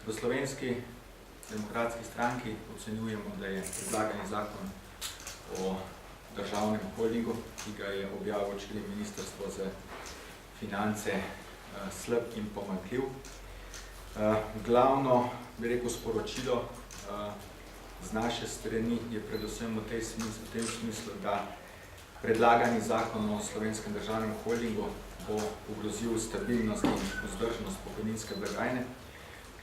V Slovenski demokratski stranki ocenjujemo, da je predlagani zakon o državnem holdingu, ki ga je objavil včeraj Ministrstvo za finance, slab in pomanjkljiv. Glavno, bi rekel, sporočilo z naše strani je predvsem v tem smislu, da predlagani zakon o Slovenskem državnem holdingu bo ogrozil stabilnost in vzdržnost pokojninske blagajne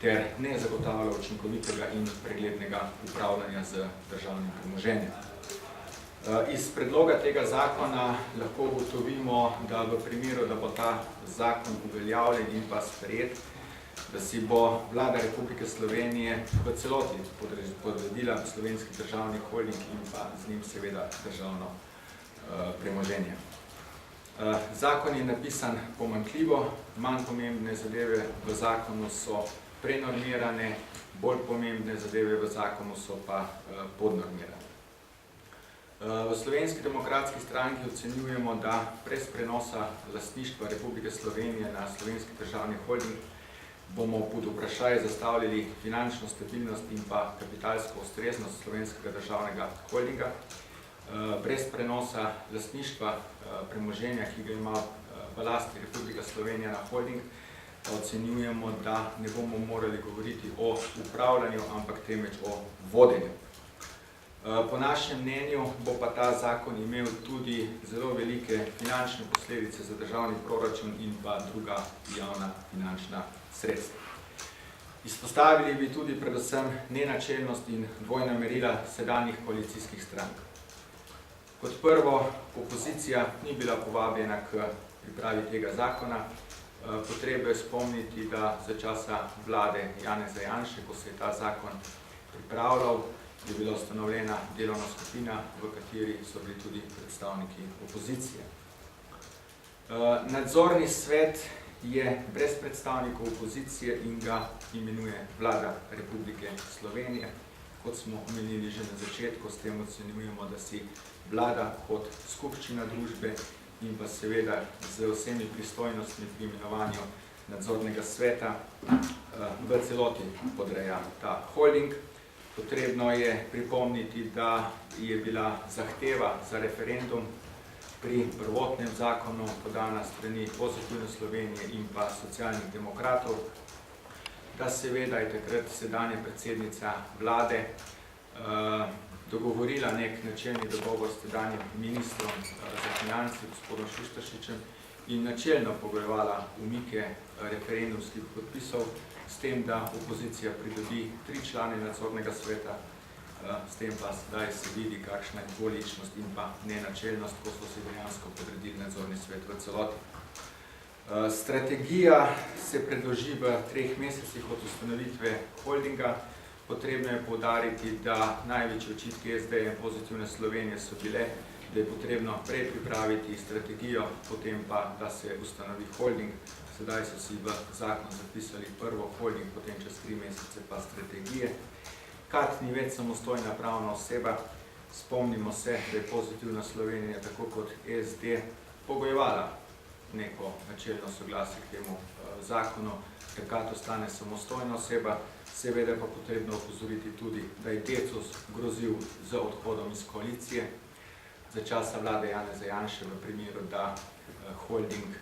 ter ne zagotavlja učinkovitega in preglednega upravljanja z državnim premoženjem. Iz predloga tega zakona lahko ugotovimo, da v primeru, da bo ta zakon uveljavljen in pa sprejet, da si bo Vlada Republike Slovenije v celoti podredila Slovenski državni holding in pa z njim seveda državno premoženje. Zakon je napisan pomanjkljivo, manj pomembne zadeve v zakonu so prenormirane, bolj pomembne zadeve v zakonu so pa podnormirane. V Slovenski demokratski stranki ocenjujemo, da brez prenosa lastništva Republike Slovenije na Slovenski državni holding bomo pod vprašaj zastavljali finančno stabilnost in pa kapitalsko ustreznost Slovenskega državnega holdinga. Brez prenosa lastništva premoženja, ki ga ima v lasti Republika Slovenija na holding, ocenjujemo, da ne bomo morali govoriti o upravljanju, ampak temveč o vodenju. Po našem mnenju bo pa ta zakon imel tudi zelo velike finančne posledice za državni proračun in pa druga javna finančna sredstva. Izpostavili bi tudi predvsem nenačelnost in dvojna merila sedanjih koalicijskih strank. Kot prvo, opozicija ni bila povabljena k pripravi tega zakona. Potrebe je spomniti, da za časa vlade Janeza Janše, ko se je ta zakon pripravljal, je bila ustanovljena delovna skupina, v kateri so bili tudi predstavniki opozicije. Nadzorni svet je brez predstavnikov opozicije in ga imenuje Vlada Republike Slovenije. Kot smo omenili že na začetku, s tem ocenjujemo, da si vlada kot skupščina družbe in pa seveda z vsemi pristojnostmi pri imenovanju nadzornega sveta v celoti podreja ta holding. Potrebno je pripomniti, da je bila zahteva za referendum pri prvotnem zakonu podana strani Pozitivne Slovenije in pa Socialnih demokratov, da seveda je takrat sedanja predsednica vlade dogovorila nek načelni dogovor s tedanjim ministrom za finance, gospodom Šuštaršičem, in načelno pogojevala umike referendumskih podpisov, s tem, da opozicija pridobi 3 člane nadzornega sveta, s tem pa sedaj se vidi, kakšna je dvoličnost in pa nenačelnost, ko so si dejansko podredili nadzorni svet v celoti. Strategija se predloži v 3 mesecih od ustanovitve holdinga. Potrebno je poudariti, da največje očitki SD in Pozitivne Slovenije so bile, da je potrebno prej pripraviti strategijo, potem pa, da se ustanovi holding. Sedaj so si v zakon zapisali prvo holding, potem čez 3 mesece pa strategije. KAD ni več samostojna pravna oseba. Spomnimo se, da je Pozitivna Slovenija, tako kot SD, pogojevala neko načelno soglasje k temu zakonu, ker KAD ostane samostojna oseba. Seveda pa potrebno opozoriti tudi, da je Decus grozil z odhodom iz koalicije za časa vlade Janeza Janše v primeru, da holding,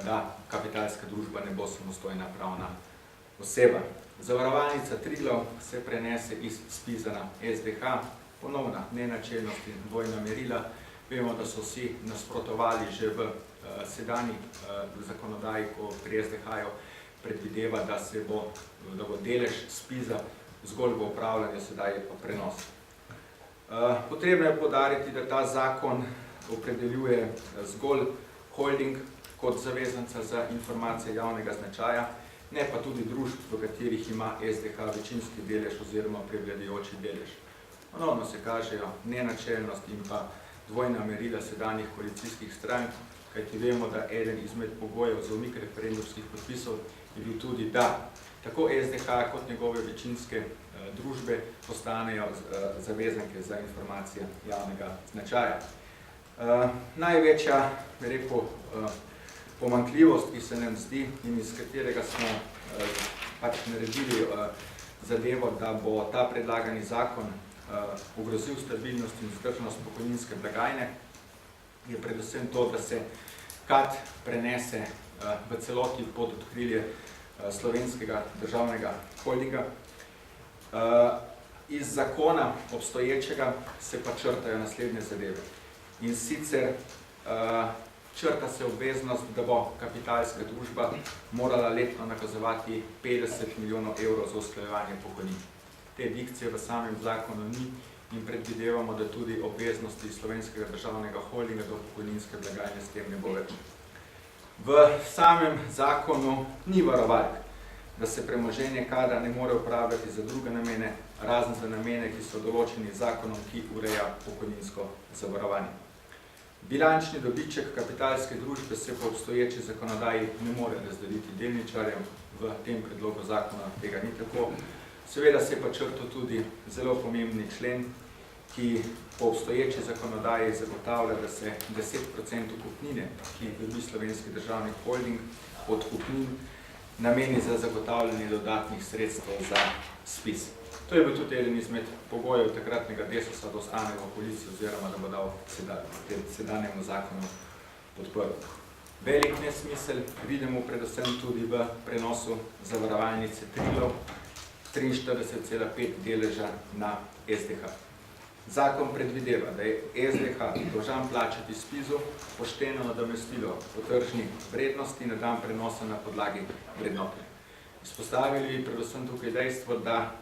da kapitalska družba ne bo samostojna pravna oseba. Zavarovalnica Triglav se prenese iz SPIZ-a na SDH, ponovna nenačelnost in dvojna merila. Vemo, da so vsi nasprotovali že v sedanji zakonodaji, ko pri SDH-ju predvideva, da bo delež SPIZ-a zgolj v upravljanju, sedaj je pa prenos. Potrebno je poudariti, da ta zakon opredeljuje zgolj holding kot zavezanca za informacije javnega značaja, ne pa tudi družb, v katerih ima SDH večinski delež oziroma prevladujoči delež. Ponovno se kažejo nenačelnost in pa dvojna merila sedanjih koalicijskih strank, kajti vemo, da eden izmed pogojev za umik referendumskih podpisov je bil tudi, da tako SDH kot njegove večinske družbe postanejo zavezanke za informacije javnega značaja. Največja, bi rekel, pomanjkljivost, ki se nam zdi in iz katerega smo pač naredili zadevo, da bo ta predlagani zakon ogrozil stabilnost in vzdržnost pokojninske blagajne, je predvsem to, da se KAD prenese v celoti pod okrilje Slovenskega državnega holdinga. Iz zakona obstoječega se pa črtajo naslednje zadeve. In sicer črta se obveznost, da bo kapitalska družba morala letno nakazovati 50 milijonov evrov za usklajevanje pokojnin. Te dikcije v samem zakonu ni in predvidevamo, da tudi obveznosti Slovenskega državnega holdinga do pokojninske blagajne s tem ne bo več. V samem zakonu ni varovalk, da se premoženje KAD-a ne more uporabljati za druge namene, razen za namene, ki so določeni zakonom, ki ureja pokojninsko zavarovanje. Bilančni dobiček kapitalske družbe se po obstoječi zakonodaji ne more razdeliti delničarjem, v tem predlogu zakona tega ni tako. Seveda se pa črta tudi zelo pomembni člen, ki po obstoječi zakonodaji zagotavlja, da se 10% kupnine, ki dobi Slovenski državni holding od kupnin, nameni za zagotavljanje dodatnih sredstev za SPIZ. To je bil tudi eden izmed pogojev takratnega Desusa, da ostane v koaliciji oziroma da bo dal sedanjemu zakonu podprl. Velik nesmisel vidimo predvsem tudi v prenosu zavarovalnice Triglav 43,5 deleža na SDH. Zakon predvideva, da je SDH dolžan plačati SPIZ-u pošteno nadomestilo po tržni vrednosti na dan prenosa na podlagi vrednotenja. Izpostavili bi predvsem tukaj dejstvo, da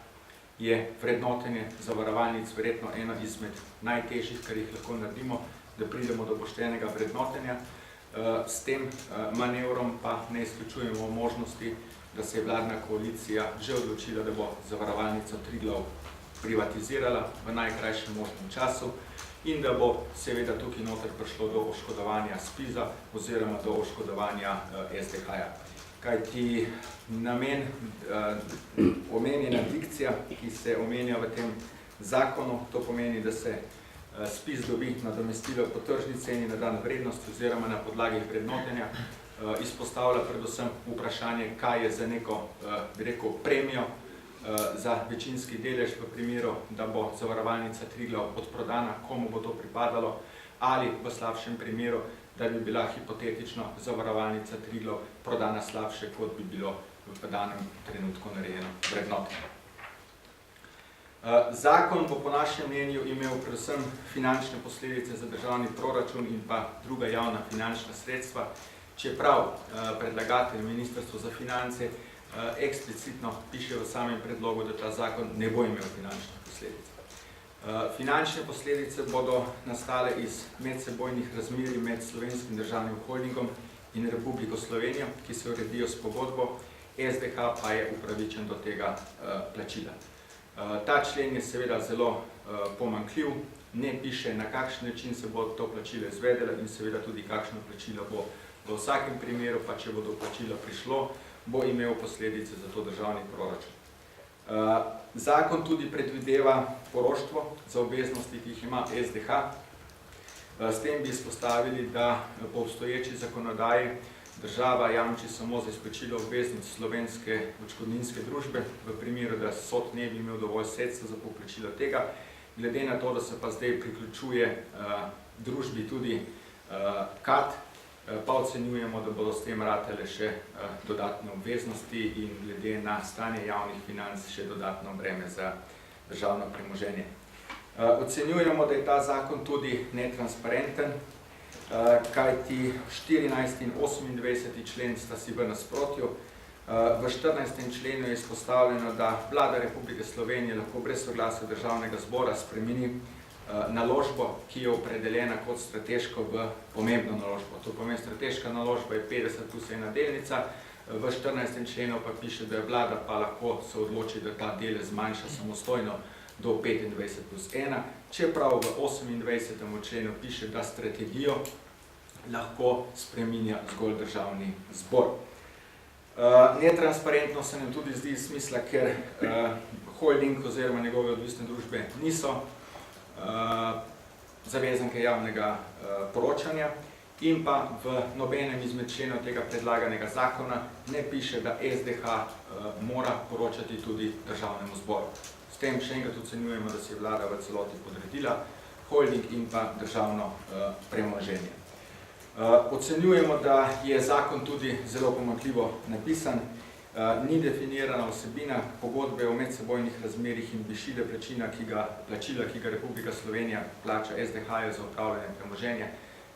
je vrednotenje zavarovalnic verjetno eno izmed najtežjih, kar jih lahko naredimo, da pridemo do poštenega vrednotenja. S tem manevrom pa ne izključujemo možnosti, da se je vladna koalicija že odločila, da bo zavarovalnico Triglav privatizirala v najkrajšem možnem času in da bo seveda tukaj noter prišlo do oškodovanja SPIZ-a oziroma do oškodovanja SDH-ja. Kajti namen omenjena dikcija, ki se omenja v tem zakonu, to pomeni, da se SPIZ dobi nadomestilo po tržni ceni na dan vrednosti oziroma na podlagi vrednotenja, izpostavlja predvsem vprašanje, kaj je za neko, bi rekel, premijo za večinski delež v primeru, da bo zavarovalnica Triglav odprodana, komu bo to pripadalo, ali v slabšem primeru, da bi bila hipotetično zavarovalnica Triglav prodana slabše, kot bi bilo v danem trenutku narejeno vrednotenje. Zakon bo po našem mnenju imel predvsem finančne posledice za državni proračun in pa druga javna finančna sredstva, čeprav predlagatelj Ministrstvo za finance eksplicitno piše v samem predlogu, da ta zakon ne bo imel finančnih posledic. Finančne posledice bodo nastale iz medsebojnih razmerij med Slovenskim državnim holdingom in Republiko Slovenijo, ki se uredijo s pogodbo, SDH pa je upravičen do tega plačila. Ta člen je seveda zelo pomanjkljiv, ne piše, na kakšen način se bo to plačilo izvedelo in seveda tudi kakšno plačilo bo. V vsakem primeru, pa če bo do plačila prišlo, bo imel posledice za to državni proračun. Zakon tudi predvideva poroštvo za obveznosti, ki jih ima SDH. S tem bi izpostavili, da po obstoječi zakonodaji država jamči samo za izplačilo obveznic Slovenske odškodninske družbe, v primeru, da sod ne bi imel dovolj sredstev za poplačilo tega. Glede na to, da se pa zdaj priključuje družbi tudi KAD, pa ocenjujemo, da bodo s tem ratele še dodatne obveznosti in glede na stanje javnih financ še dodatno breme za državno premoženje. Ocenjujemo, da je ta zakon tudi netransparenten, kajti 14. in 28. člen sta si v nasprotju. V 14. členu je izpostavljeno, da Vlada Republike Slovenije lahko brez soglasja Državnega zbora spremeni naložbo, ki je opredeljena kot strateško v pomembno naložbo. To pomeni, strateška naložba je 50 plus 1 delnica, v 14. členu pa piše, da je vlada pa lahko se odloči, da ta delež zmanjša samostojno do 25 plus 1, čeprav v 28. členu piše, da strategijo lahko spreminja zgolj Državni zbor. Netransparentno se nam tudi zdi smisla, ker holding oziroma njegove odvisne družbe niso zavezanke javnega poročanja in pa v nobenem izmed členov tega predlaganega zakona ne piše, da SDH mora poročati tudi državnemu zboru. S tem še enkrat ocenjujemo, da se je vlada v celoti podredila holding in pa državno premoženje. Ocenjujemo, da je zakon tudi zelo pomanjkljivo napisan, ni definirana vsebina pogodbe o medsebojnih razmerjih in višine plačila, ki ga Republika Slovenija plača SDH-ju za upravljanje premoženja.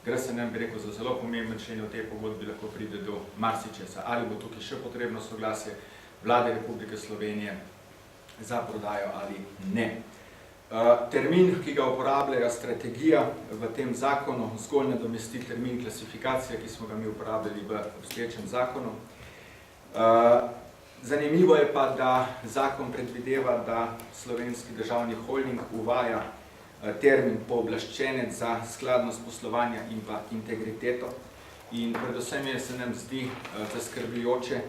Gre se nam, bi rekel, za zelo pomemben člen, v tej pogodbi lahko pride do marsičesa. Ali bo tukaj še potrebno soglasje Vlade Republike Slovenije za prodajo ali ne. Termin, ki ga uporabljajo strategija v tem zakonu, zgolj nadomesti termin klasifikacija, ki smo ga mi uporabljali v obstoječem zakonu. Zanimivo je pa, da zakon predvideva, da Slovenski državni holding uvaja termin pooblaščenec za skladnost poslovanja in pa integriteto. In predvsem se nam zdi zaskrbljujoče,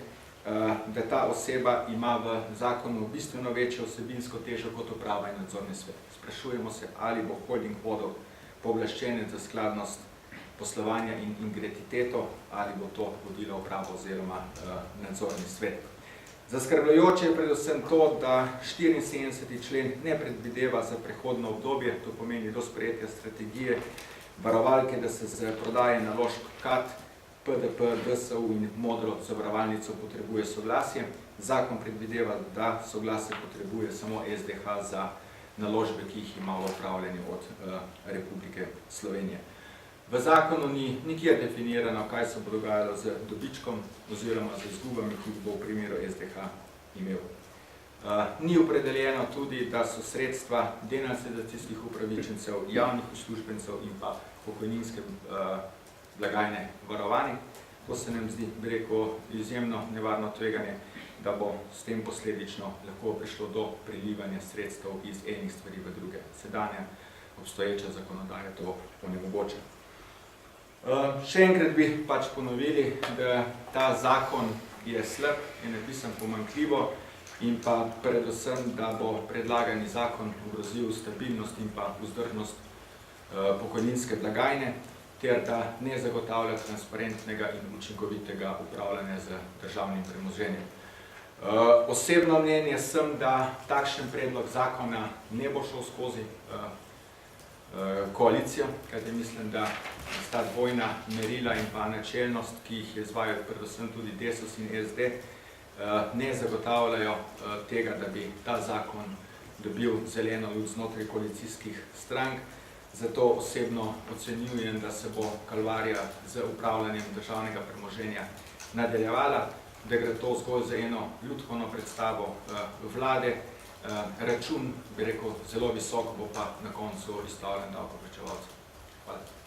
da ta oseba ima v zakonu bistveno večjo vsebinsko težo kot uprava in nadzorni svet. Sprašujemo se, ali bo holding vodil pooblaščenec za skladnost poslovanja in integriteto, ali bo to vodila uprava oziroma nadzorni svet. Zaskrbljujoče je predvsem to, da 74. člen ne predvideva za prehodno obdobje, to pomeni do sprejetja strategije varovalke, da se z prodaje naložb KAD, PDP, DSU in Modro zavarovalnico potrebuje soglasje. Zakon predvideva, da soglasje potrebuje samo SDH za naložbe, ki jih ima v upravljanju od Republike Slovenije. V zakonu ni nikjer definirano, kaj se bo dogajalo z dobičkom oziroma z izgubami, ki jih bo v primeru SDH imel. Ni opredeljeno tudi, da so sredstva denacionalizacijskih upravičencev, javnih uslužbencev in pa pokojninske blagajne varovani. To se nam zdi, bi rekel, izjemno nevarno tveganje, da bo s tem posledično lahko prišlo do prelivanja sredstev iz enih stvari v druge. Sedanja obstoječa zakonodaja to onemogoča. Še enkrat bi pač ponovili, da ta zakon je slab, je napisan pomanjkljivo in pa predvsem, da bo predlagani zakon ogrozil stabilnost in pa vzdržnost pokojninske blagajne, ter da ne zagotavlja transparentnega in učinkovitega upravljanja z državnim premoženjem. Osebno mnenje sem, da takšen predlog zakona ne bo šel skozi koalicijo, kajti mislim, da sta dvojna merila in pa načelnost, ki jih izvajajo predvsem tudi Desus in SD, ne zagotavljajo tega, da bi ta zakon dobil zeleno luč znotraj koalicijskih strank. Zato osebno ocenjujem, da se bo kalvarija z upravljanjem državnega premoženja nadaljevala, da gre to zgolj za eno ljudkovno predstavo vlade. Račun, bi rekel, zelo visok, bo pa na koncu izstavljen davkoplačevalcev. Hvala.